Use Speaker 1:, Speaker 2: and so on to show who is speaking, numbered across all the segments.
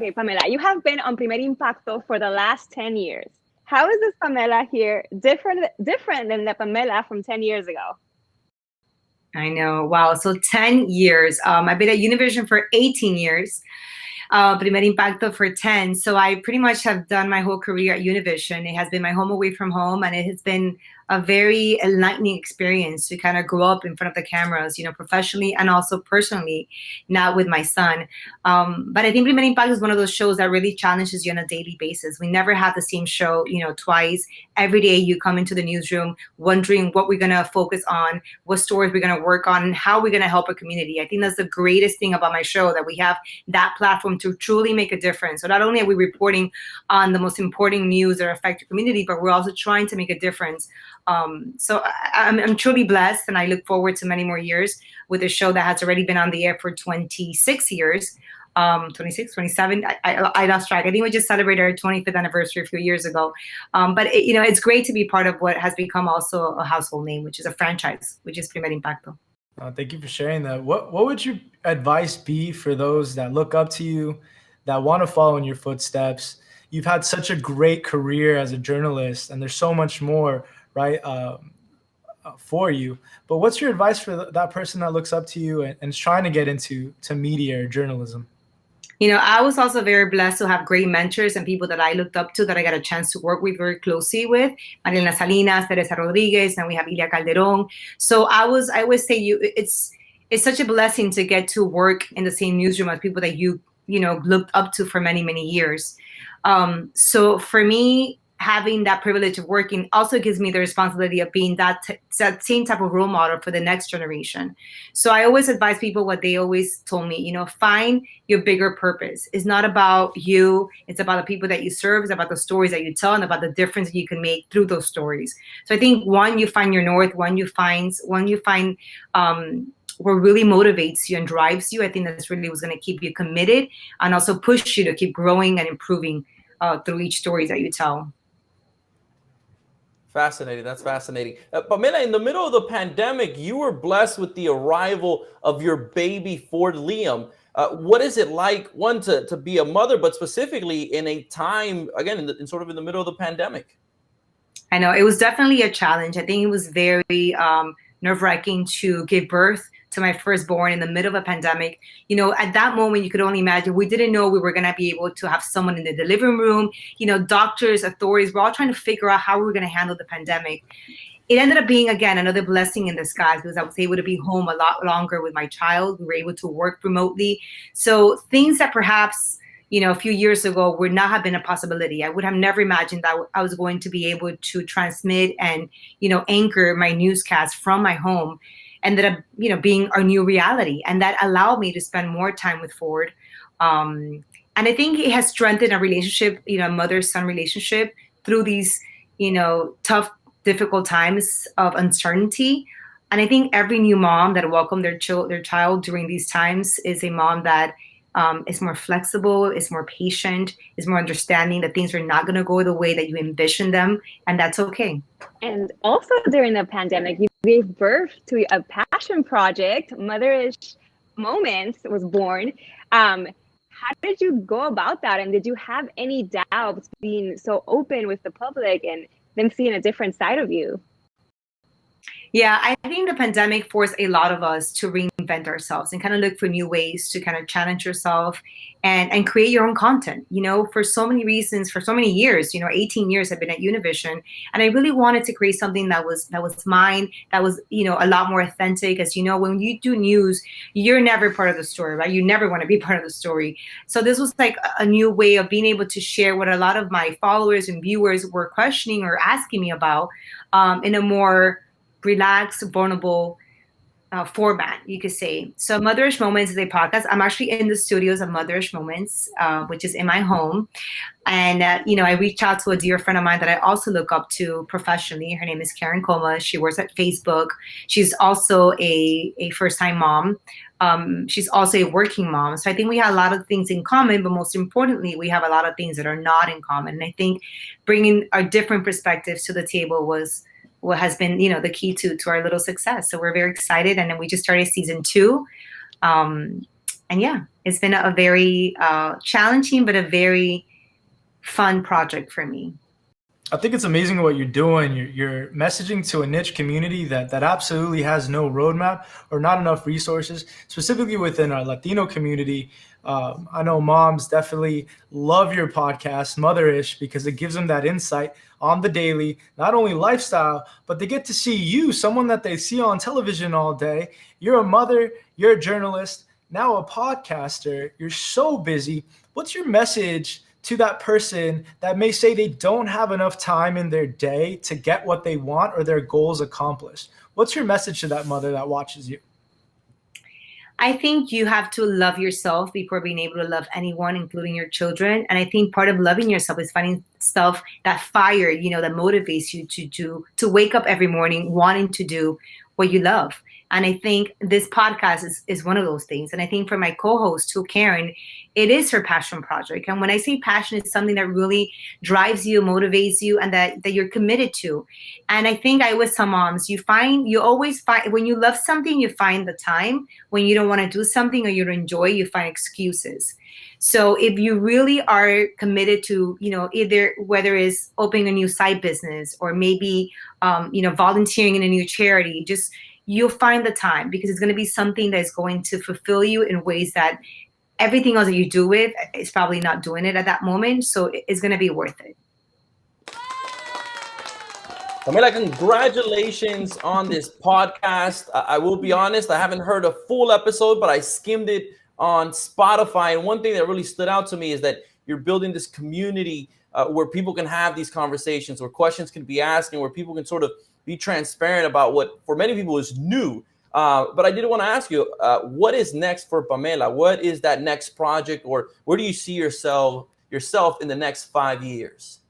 Speaker 1: Okay, Pamela, you have been on Primer Impacto for the last 10 years. How is this Pamela here different than the Pamela from 10 years ago?
Speaker 2: I know. Wow. So 10 years. I've been at Univision for 18 years. Primer Impacto for 10. So I pretty much have done my whole career at Univision. It has been my home away from home, and it has been a very enlightening experience to kind of grow up in front of the cameras, professionally and also personally, now with my son. But I think Primer Impacto is one of those shows that really challenges you on a daily basis. We never have the same show, twice. Every day you come into the newsroom wondering what we're going to focus on, what stories we're going to work on, and how we're going to help our community. I think that's the greatest thing about my show, that we have that platform to truly make a difference. So not only are we reporting on the most important news that affect your community, but we're also trying to make a difference. So I'm truly blessed, and I look forward to many more years with a show that has already been on the air for 26 years. 26, 27, I lost track. I think we just celebrated our 25th anniversary a few years ago. But it's great to be part of what has become also a household name, which is a franchise, which is Primer Impacto.
Speaker 3: Thank you for sharing that. What would your advice be for those that look up to you, that want to follow in your footsteps? You've had such a great career as a journalist, and there's so much more, right, for you. But what's your advice for that person that looks up to you and is trying to get into media or journalism?
Speaker 2: I was also very blessed to have great mentors and people that I looked up to, that I got a chance to work with very closely with. Marielena Salinas, Teresa Rodriguez, and we have Ilia Calderon. So I always say it's such a blessing to get to work in the same newsroom as people that you looked up to for many, many years. So for me, having that privilege of working also gives me the responsibility of being that same type of role model for the next generation. So I always advise people what they always told me, find your bigger purpose. It's not about you. It's about the people that you serve. It's about the stories that you tell, and about the difference that you can make through those stories. So I think you find your north, when you find what really motivates you and drives you. I think that's really what's going to keep you committed and also push you to keep growing and improving through each story that you tell.
Speaker 4: Fascinating. That's fascinating. Pamela, in the middle of the pandemic, you were blessed with the arrival of your baby, Ford Liam. What is it like, one, to be a mother, but specifically in a time, again, in sort of in the middle of the pandemic?
Speaker 2: I know it was definitely a challenge. I think it was very nerve-wracking to give birth to my firstborn in the middle of a pandemic. At that moment, you could only imagine, we didn't know we were going to be able to have someone in the delivery room, doctors, authorities. We're all trying to figure out how we were going to handle the pandemic. It ended up being, again, another blessing in disguise, because I was able to be home a lot longer with my child. We were able to work remotely. So things that perhaps, a few years ago would not have been a possibility. I would have never imagined that I was going to be able to transmit and, anchor my newscast from my home, ended up, being our new reality. And that allowed me to spend more time with Ford. And I think it has strengthened our relationship, mother-son relationship through these, tough, difficult times of uncertainty. And I think every new mom that welcomed their child during these times is a mom that is more flexible, is more patient, is more understanding that things are not going to go the way that you envision them, and that's okay.
Speaker 1: And also during the pandemic, you gave birth to a passion project. Motherish Moments was born. How did you go about that? And did you have any doubts being so open with the public and them seeing a different side of you?
Speaker 2: Yeah, I think the pandemic forced a lot of us to reinvent ourselves and kind of look for new ways to kind of challenge yourself and create your own content. For so many reasons, for so many years, 18 years I've been at Univision, and I really wanted to create something that was mine, that was, a lot more authentic. As you know, when you do news, you're never part of the story, right? You never want to be part of the story. So this was like a new way of being able to share what a lot of my followers and viewers were questioning or asking me about in a more relaxed, vulnerable format, you could say. So Motherish Moments is a podcast. I'm actually in the studios of Motherish Moments, which is in my home. And, I reached out to a dear friend of mine that I also look up to professionally. Her name is Karen Coma. She works at Facebook. She's also a first-time mom. She's also a working mom. So I think we have a lot of things in common, but most importantly, we have a lot of things that are not in common. And I think bringing our different perspectives to the table was what has been, the key to our little success. So we're very excited. And then we just started season 2. yeah, it's been a very challenging but a very fun project for me.
Speaker 3: I think it's amazing what you're doing. You're messaging to a niche community that absolutely has no roadmap or not enough resources, specifically within our Latino community. I know moms definitely love your podcast, Motherish, because it gives them that insight on the daily, not only lifestyle, but they get to see you, someone that they see on television all day. You're a mother, you're a journalist, now a podcaster. You're so busy. What's your message to that person that may say they don't have enough time in their day to get what they want or their goals accomplished? What's your message to that mother that watches you?
Speaker 2: I think you have to love yourself before being able to love anyone, including your children. And I think part of loving yourself is finding stuff that fire, that motivates you to wake up every morning wanting to do what you love. And I think this podcast is one of those things. And I think for my co-host too, Karen, it is her passion project. And when I say passion, it's something that really drives you, motivates you, and that you're committed to. And I think I always tell moms, you always find, when you love something, you find the time. When you don't want to do something or you don't enjoy, you find excuses. So if you really are committed to, either whether it's opening a new side business or maybe, volunteering in a new charity, just you'll find the time, because it's going to be something that's going to fulfill you in ways that everything else that you do with is probably not doing it at that moment. So it's going to be worth it.
Speaker 4: Pamela, congratulations on this podcast. I will be honest, I haven't heard a full episode, but I skimmed it on Spotify. And one thing that really stood out to me is that you're building this community where people can have these conversations, where questions can be asked, and where people can sort of be transparent about what for many people is new. But I did want to ask you, what is next for Pamela? What is that next project, or where do you see yourself in the next 5 years?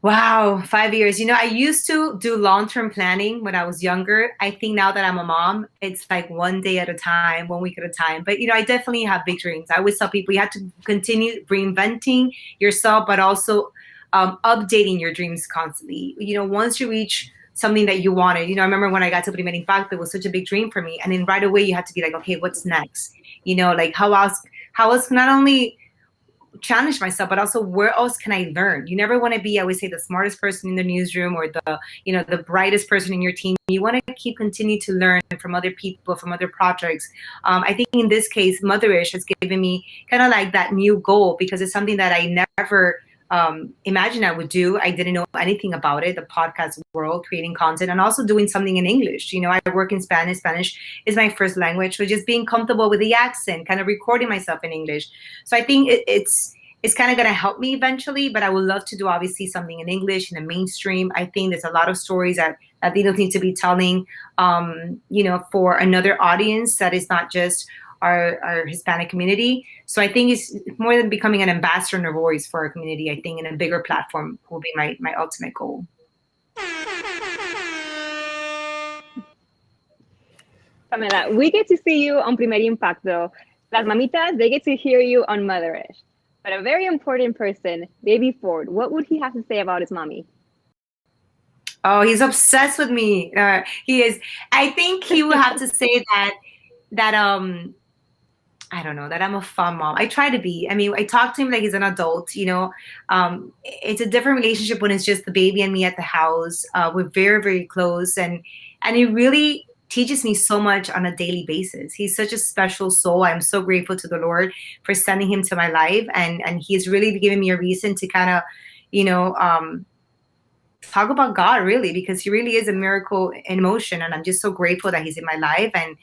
Speaker 2: Wow, 5 years. I used to do long-term planning when I was younger. I think now that I'm a mom, it's like one day at a time, 1 week at a time. But, I definitely have big dreams. I always tell people you have to continue reinventing yourself, but also updating your dreams constantly. Once you reach something that you wanted, I remember when I got to Impacto, it was such a big dream for me. And then right away you had to be like, okay, what's next? Like how else not only challenge myself, but also where else can I learn? You never want to be, I always say, the smartest person in the newsroom or the brightest person in your team. You want to continue to learn from other people, from other projects. I think in this case, Motherish has given me kind of like that new goal, because it's something that I never imagined I would do. I didn't know anything about it, the podcast world, creating content, and also doing something in English. I work in Spanish. Spanish is my first language. So just being comfortable with the accent, kind of recording myself in English. So I think it's kind of going to help me eventually, but I would love to do obviously something in English, in the mainstream. I think there's a lot of stories that Latinos need to be telling, for another audience that is not just our Hispanic community. So I think it's more than becoming an ambassador and a voice for our community. I think in a bigger platform will be my ultimate goal.
Speaker 1: Pamela, we get to see you on Primer Impacto. Las mamitas, they get to hear you on Motherish. But a very important person, Baby Ford, what would he have to say about his mommy?
Speaker 2: Oh, he's obsessed with me. He is. I think he would have to say that I don't know, that I'm a fun mom. I try to be. I mean, I talk to him like he's an adult, It's a different relationship when it's just the baby and me at the house. We're very, very close. And he really teaches me so much on a daily basis. He's such a special soul. I'm so grateful to the Lord for sending him to my life. And he's really given me a reason to kind of, talk about God, really, because he really is a miracle in motion. And I'm just so grateful that he's in my life. And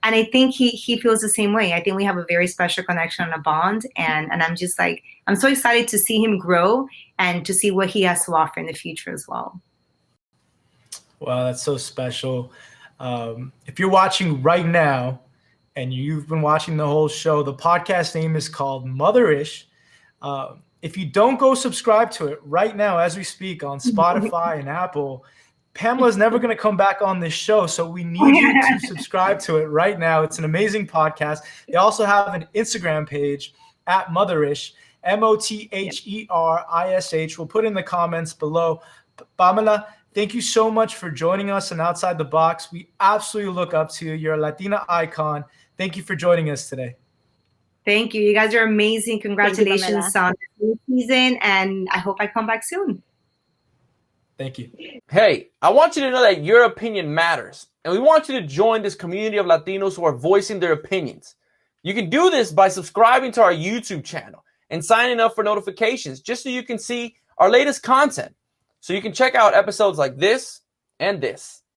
Speaker 2: I think he feels the same way. I think we have a very special connection and a bond. And I'm just like, I'm so excited to see him grow and to see what he has to offer in the future as well.
Speaker 3: Wow, that's so special. If you're watching right now and you've been watching the whole show, the podcast name is called Motherish. If you don't go subscribe to it right now as we speak on Spotify and Apple, Pamela's never going to come back on this show. So we need you to subscribe to it right now. It's an amazing podcast. They also have an Instagram page at Motherish, Motherish. We'll put in the comments below. Pamela, thank you so much for joining us on Outside the Box. We absolutely look up to you. You're a Latina icon. Thank you for joining us today.
Speaker 2: Thank you. You guys are amazing. Congratulations
Speaker 1: Pamela.
Speaker 2: on the season, and I hope I come back soon.
Speaker 3: Thank you.
Speaker 4: Hey, I want you to know that your opinion matters, and we want you to join this community of Latinos who are voicing their opinions. You can do this by subscribing to our YouTube channel and signing up for notifications just so you can see our latest content. So you can check out episodes like this and this.